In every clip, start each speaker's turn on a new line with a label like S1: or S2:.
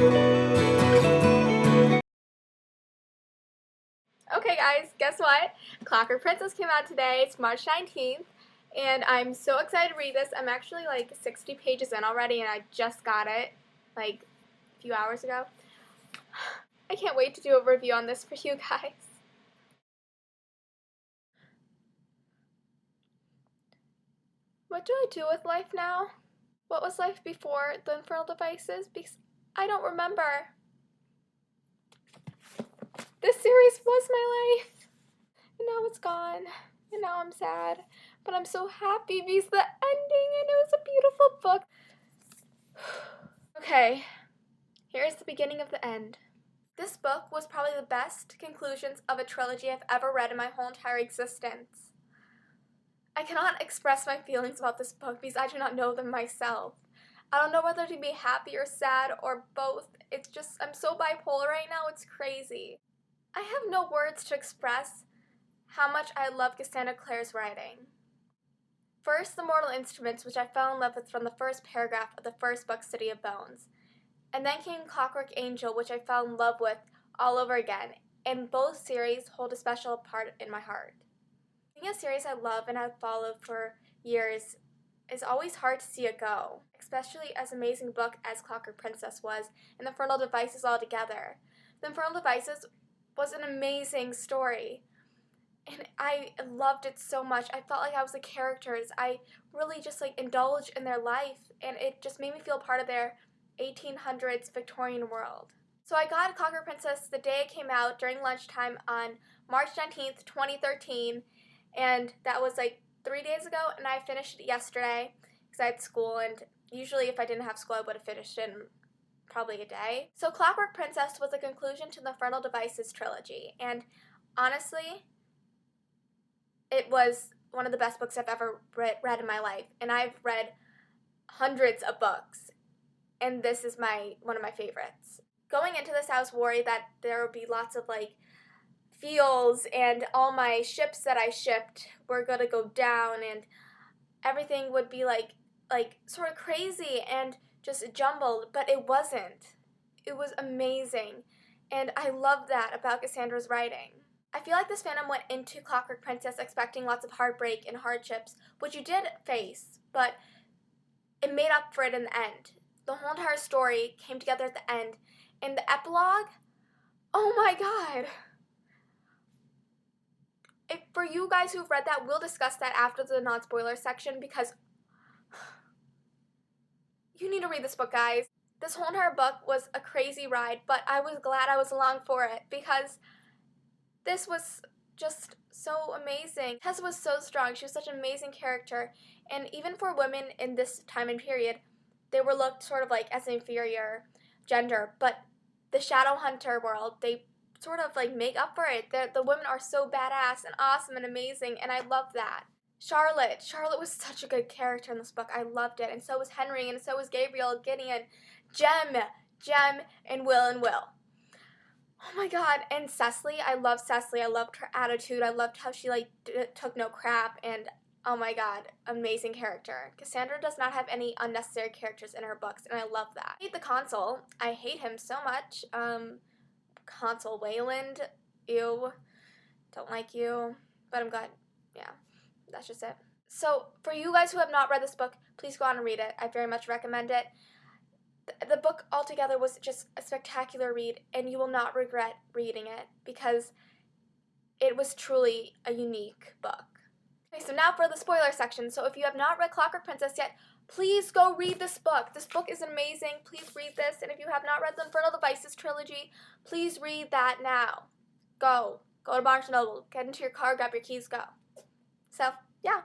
S1: Okay guys, guess what? Clockwork Princess came out today. It's March 19th, and I'm so excited to read this. I'm actually like 60 pages in already, and I just got it like a few hours ago. I can't wait to do a review on this for you guys. What do I do with life now? What was life before the infernal devices? Because I don't remember. This series was my life, and now it's gone, and now I'm sad. But I'm so happy because the ending, and it was a beautiful book. Okay, here's the beginning of the end. This book was probably the best conclusions of a trilogy I've ever read in my whole entire existence. I cannot express my feelings about this book because I do not know them myself. I don't know whether to be happy or sad or both. It's just, I'm so bipolar right now, it's crazy. I have no words to express how much I love Cassandra Clare's writing. First, the Mortal Instruments, which I fell in love with from the first paragraph of the first book, City of Bones. And then came Clockwork Angel, which I fell in love with all over again, and both series hold a special part in my heart. Being a series I love and have followed for years is always hard to see it go, especially as amazing a book as Clockwork Princess was, and the Infernal Devices altogether. The Infernal Devices was an amazing story, and I loved it so much. I felt like I was the characters. I really just like indulged in their life, and it just made me feel part of their 1800s Victorian world. So I got Clockwork Princess the day it came out during lunchtime on March 19th, 2013, and that was like 3 days ago, and I finished it yesterday because I had school, and usually if I didn't have school I would have finished it in probably a day. So Clockwork Princess was a conclusion to the Infernal Devices trilogy, and honestly, it was one of the best books I've ever read in my life, and I've read hundreds of books, and this is one of my favorites. Going into this, I was worried that there would be lots of like feels, and all my ships that I shipped were gonna go down, and everything would be like sort of crazy and just jumbled, but it wasn't. It was amazing, and I love that about Cassandra's writing. I feel like this fandom went into Clockwork Princess expecting lots of heartbreak and hardships, which you did face, but it made up for it in the end. The whole entire story came together at the end, and the epilogue, oh my god. For you guys who've read that, we'll discuss that after the non-spoiler section because you need to read this book, guys. This whole entire book was a crazy ride, but I was glad I was along for it because this was just so amazing. Tessa was so strong. She was such an amazing character, and even for women in this time and period, they were looked sort of like as an inferior gender, but the Shadowhunter world, they sort of like make up for it. The women are so badass and awesome and amazing, and I love that. Charlotte was such a good character in this book. I loved it, and so was Henry, and so was Gabriel, Gideon, Jem, and Will. Oh my god, and Cecily, I loved Cecily. I loved her attitude. I loved how she like took no crap, and oh my god, amazing character. Cassandra does not have any unnecessary characters in her books, and I love that. I hate the Consul. I hate him so much. Consul Wayland, ew, don't like you, but I'm glad, yeah, that's just it. So for you guys who have not read this book, please go on and read it. I very much recommend it. The book altogether was just a spectacular read, and you will not regret reading it because it was truly a unique book. Okay, so now for the spoiler section. So if you have not read Clockwork Princess yet, please go read this book. This book is amazing. Please read this. And if you have not read the Infernal Devices trilogy, please read that now. Go to Barnes & Noble. Get into your car, grab your keys, go. So, yeah.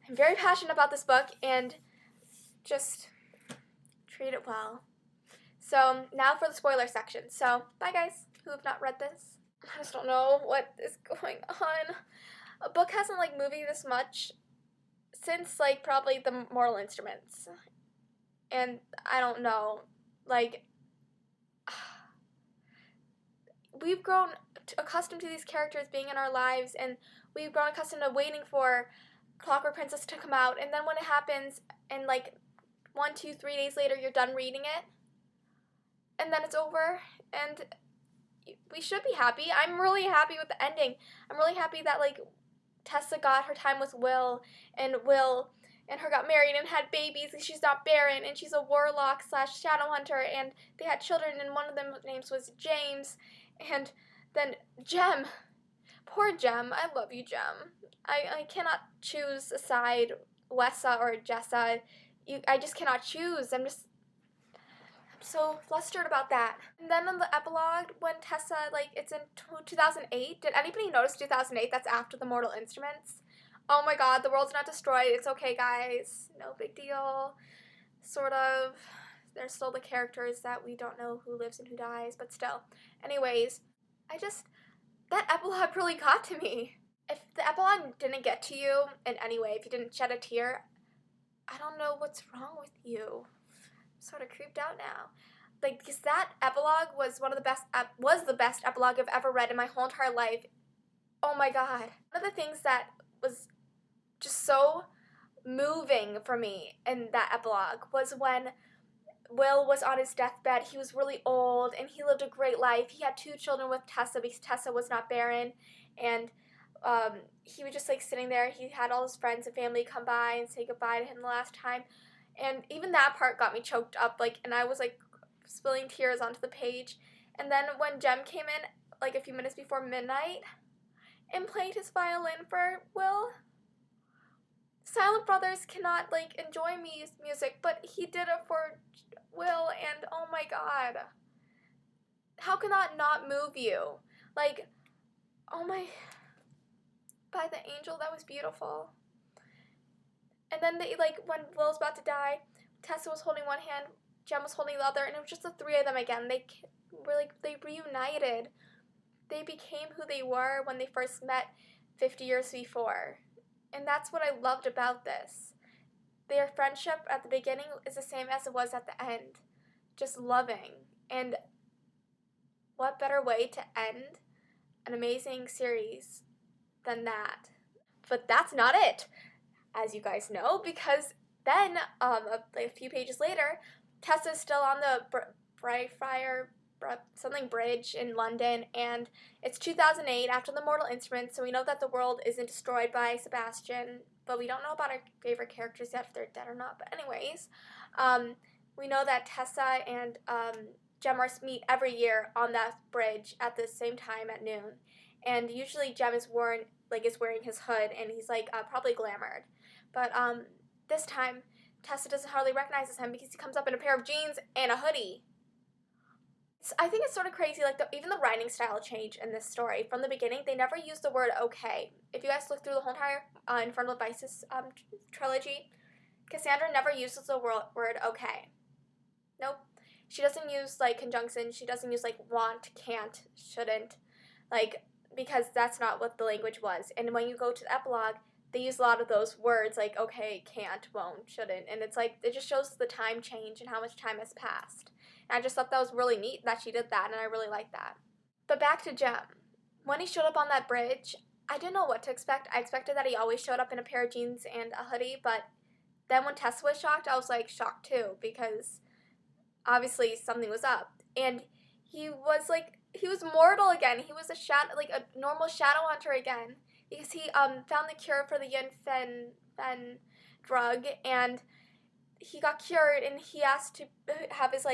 S1: I'm very passionate about this book, and just treat it well. So now for the spoiler section. So bye guys who have not read this. I just don't know what is going on. A book hasn't like moved me this much since like probably the Mortal Instruments. And I don't know, like we've grown accustomed to these characters being in our lives, and we've grown accustomed to waiting for Clockwork Princess to come out, and then when it happens and like 1, 2, 3 days later you're done reading it, and then it's over, and we should be happy. I'm really happy with the ending. I'm really happy that, like, Tessa got her time with Will and her got married and had babies, and she's not barren, and she's a warlock / Shadowhunter, and they had children, and one of them names was James, and then Jem. Poor Jem. I love you, Jem. I cannot choose a side, Wessa or Jessa. I just cannot choose. I'm so flustered about that. And then in the epilogue, when Tessa, like, it's in 2008. Did anybody notice 2008? That's after the Mortal Instruments. Oh my god, the world's not destroyed. It's okay, guys. No big deal. Sort of. There's still the characters that we don't know who lives and who dies, but still. Anyways, that epilogue really got to me. If the epilogue didn't get to you in any way, if you didn't shed a tear, I don't know what's wrong with you. I'm sort of creeped out now. Like, because that epilogue was the best epilogue I've ever read in my whole entire life. Oh my god. One of the things that was just so moving for me in that epilogue was when Will was on his deathbed. He was really old, and he lived a great life. He had 2 children with Tessa because Tessa was not barren, and he was just, like, sitting there. He had all his friends and family come by and say goodbye to him the last time, and even that part got me choked up, like, and I was, like, spilling tears onto the page. And then when Jem came in, like, a few minutes before midnight and played his violin for Will, Silent Brothers cannot, like, enjoy music, but he did it for Will, and oh my god. How can that not move you? Like, oh my... By the angel, that was beautiful. And then, when Will was about to die, Tessa was holding one hand, Jem was holding the other, and it was just the 3 of them again. They reunited. They became who they were when they first met 50 years before. And that's what I loved about this. Their friendship at the beginning is the same as it was at the end. Just loving. And what better way to end an amazing series than that? But that's not it, as you guys know, because then, a few pages later, Tessa's still on the Briarfire something bridge in London, and it's 2008 after the Mortal Instruments, so we know that the world isn't destroyed by Sebastian, but we don't know about our favorite characters yet, if they're dead or not. But anyways, we know that Tessa and Jem meet every year on that bridge at the same time at noon, and usually Jem is wearing his hood, and he's probably glamored, but this time Tessa doesn't hardly recognize him because he comes up in a pair of jeans and a hoodie. I think it's sort of crazy, even the writing style change in this story. From the beginning, they never used the word okay. If you guys look through the whole entire Infernal Vices trilogy, Cassandra never uses the word okay. Nope. She doesn't use, conjunctions. She doesn't use, want, can't, shouldn't, because that's not what the language was. And when you go to the epilogue, they use a lot of those words, okay, can't, won't, shouldn't. And it's it just shows the time change and how much time has passed. And I just thought that was really neat that she did that, and I really like that. But back to Jem. When he showed up on that bridge, I didn't know what to expect. I expected that he always showed up in a pair of jeans and a hoodie, but then when Tessa was shocked, I was, shocked too, because obviously something was up. And he was mortal again. He was a normal Shadowhunter again, because he found the cure for the Yin Fen drug, and he got cured, and he asked to have his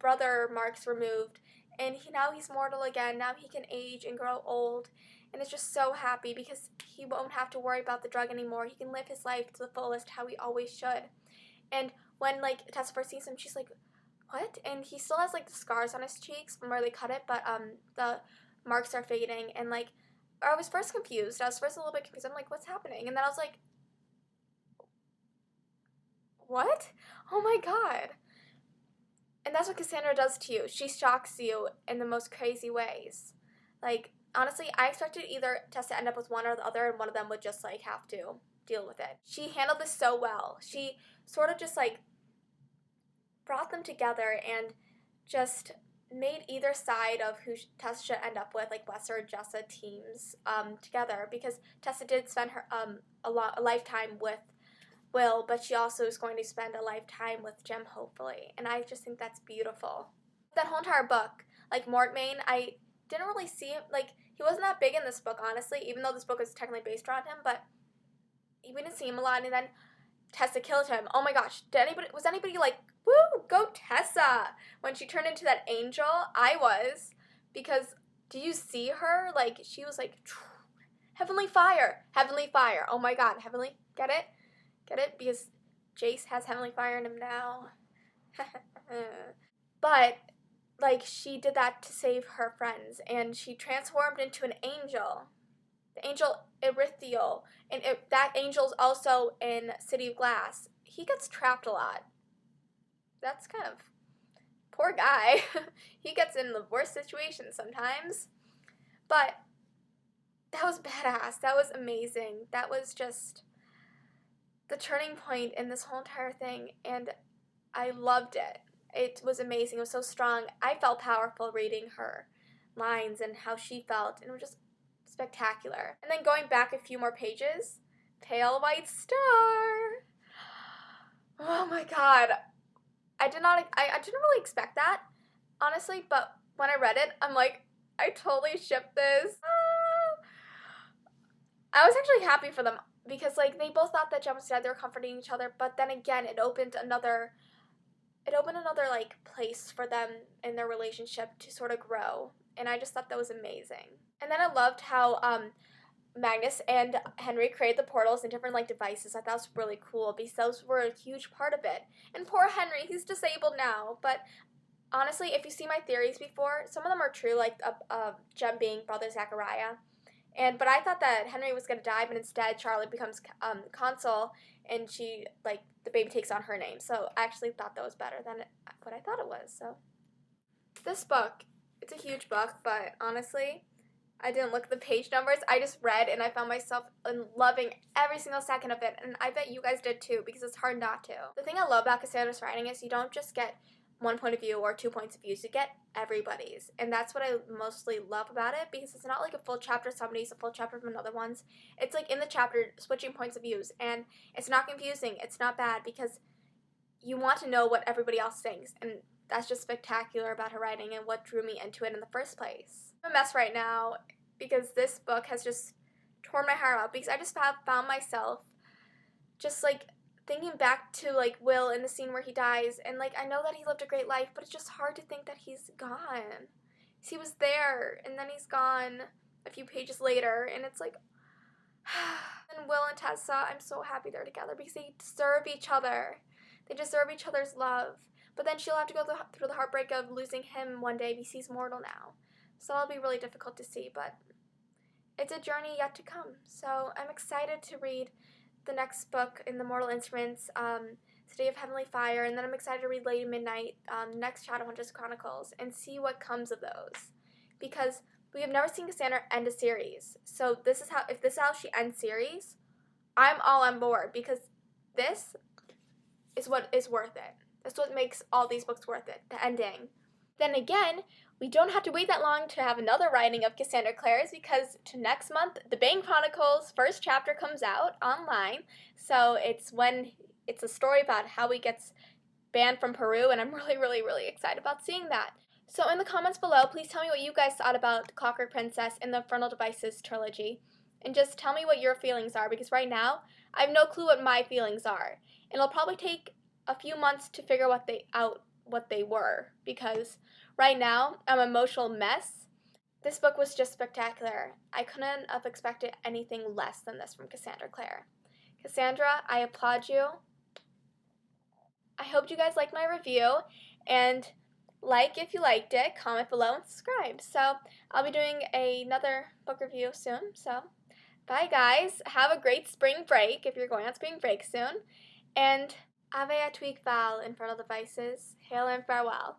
S1: brother marks removed, and now he's mortal again. Now he can age and grow old, and is just so happy because he won't have to worry about the drug anymore. He can live his life to the fullest, how he always should. And when Tessa first sees him, she's like, what? And he still has the scars on his cheeks from where they cut it, but the marks are fading, and I was first confused. I was first a little bit confused. I'm like, what's happening? And then I was like, what? Oh my god. And that's what Cassandra does to you. She shocks you in the most crazy ways. Honestly, I expected either Tessa to end up with one or the other, and one of them would just have to deal with it. She handled this so well. She sort of just brought them together and just made either side of who Tessa should end up with, Wessa or Jessa teams, together, because Tessa did spend her a lifetime with Will, but she also is going to spend a lifetime with Jem, hopefully, and I just think that's beautiful. That whole entire book, like Mortmain, I didn't really see him, like, he wasn't that big in this book, honestly, even though this book is technically based around him, but we didn't see him a lot, and then Tessa killed him. Oh my gosh, was anybody like, woo, go Tessa, when she turned into that angel? I was, because, do you see her? Like, she was like, heavenly fire, oh my god, heavenly, get it? Get it? Because Jace has heavenly fire in him now. But, like, she did that to save her friends, and she transformed into an angel. The angel Erithiel, and that angel's also in City of Glass. He gets trapped a lot. That's kind of, poor guy. He gets in the worst situations sometimes. But that was badass. That was amazing. That was just the turning point in this whole entire thing, and I loved it. It was amazing. It was so strong. I felt powerful reading her lines and how she felt, and it was just spectacular. And then going back a few more pages, Pale White Star. Oh my god. I didn't really expect that, honestly, but when I read it, I'm like, I totally shipped this. I was actually happy for them because, like, they both thought that Jem was dead, they were comforting each other, but then again, it opened another like place for them in their relationship to sort of grow, and I just thought that was amazing. And then I loved how Magnus and Henry created the portals and different like devices. I thought was really cool because those were a huge part of it. And poor Henry, he's disabled now, but honestly, if you see my theories before, some of them are true, like Jem being Brother Zachariah. But I thought that Henry was gonna die, but instead Charlotte becomes consul, and she, like, the baby takes on her name. So I actually thought that was better than what I thought it was. So this book, it's a huge book, but honestly, I didn't look at the page numbers. I just read, and I found myself loving every single second of it, and I bet you guys did too, because it's hard not to. The thing I love about Cassandra's writing is you don't just get one point of view or 2 points of view, you get everybody's, and that's what I mostly love about it, because it's not like a full chapter somebody's, a full chapter from another one's. It's like in the chapter switching points of views, and it's not confusing, it's not bad, because you want to know what everybody else thinks, and that's just spectacular about her writing and what drew me into it in the first place. I'm a mess right now because this book has just torn my heart out, because I just found myself just like thinking back to like Will in the scene where he dies, and like I know that he lived a great life, but it's just hard to think that he's gone. He was there, and then he's gone a few pages later, and it's like, and Will and Tessa, I'm so happy they're together because they deserve each other. They deserve each other's love. But then she'll have to go through the heartbreak of losing him one day because he's mortal now. So that'll be really difficult to see, but it's a journey yet to come. So I'm excited to read the next book in the Mortal Instruments, City of Heavenly Fire, and then I'm excited to read Lady Midnight, next Shadowhunters Chronicles, and see what comes of those. Because we have never seen Cassandra end a series. So if this is how she ends series, I'm all on board, because this is what is worth it. That's what makes all these books worth it, the ending. Then again, we don't have to wait that long to have another writing of Cassandra Clare's, because to next month, The Bane Chronicles first chapter comes out online. So it's a story about how he gets banned from Peru, and I'm really, really, really excited about seeing that. So in the comments below, please tell me what you guys thought about Clockwork Princess in the Infernal Devices trilogy. And just tell me what your feelings are, because right now, I have no clue what my feelings are. And it'll probably take a few months to figure what they were, because right now I'm an emotional mess. This book was just spectacular. I couldn't have expected anything less than this from Cassandra Clare. Cassandra, I applaud you. I hope you guys liked my review, and like if you liked it, comment below, and subscribe. So I'll be doing another book review soon. So bye guys, have a great spring break if you're going on spring break soon, and Ave a Tweak Val, Infernal Devices, hail and farewell.